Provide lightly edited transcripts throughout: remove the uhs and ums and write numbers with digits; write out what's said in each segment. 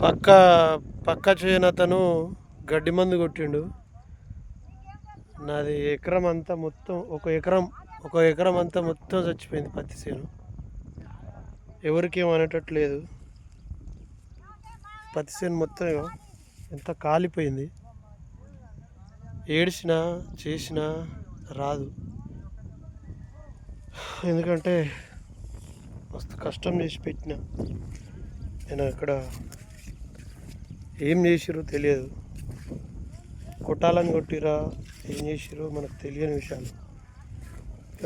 పక్క పక్క చేయనతను గడ్డి మందు కొట్టిండు. నాది ఎకరం అంతా మొత్తం ఒక ఎకరం అంతా మొత్తం చచ్చిపోయింది పత్తి చేను. ఎవరికేం అనేటట్లేదు. పత్తి చేను మొత్తం ఎంత కాలిపోయింది. ఏడ్చినా చేసినా రాదు. ఎందుకంటే మస్తు కష్టం చేసి పెట్టిన. నేను అక్కడ ఏం చేసిరో తెలియదు. కొట్టాలని కొట్టిరా, ఏం చేసిరో మనకు తెలియని విషయాలు.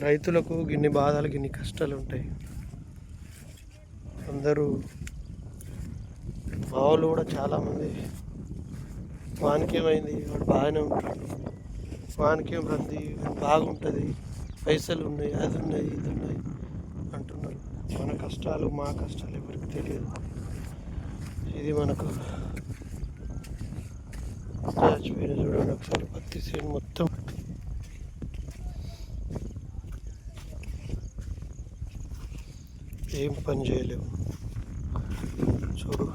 రైతులకు గిన్ని బాధలు, గిన్ని కష్టాలు ఉంటాయి. అందరూ మా వాళ్ళు కూడా చాలామంది వానికేమైంది, వాడు బాగానే ఉంటాడు, వానికేం రంది, బాగుంటుంది, పైసలు ఉన్నాయి, అది ఉన్నాయి, ఇది ఉన్నాయి అంటున్నారు. మన కష్టాలు, మా కష్టాలు ఎవరికి తెలియదు. ఇది మనకు చచ్చిపోయిన చూడండి ఒకసారి పత్తి చేను మొత్తం. ఏం పని చేయలేము చూడు.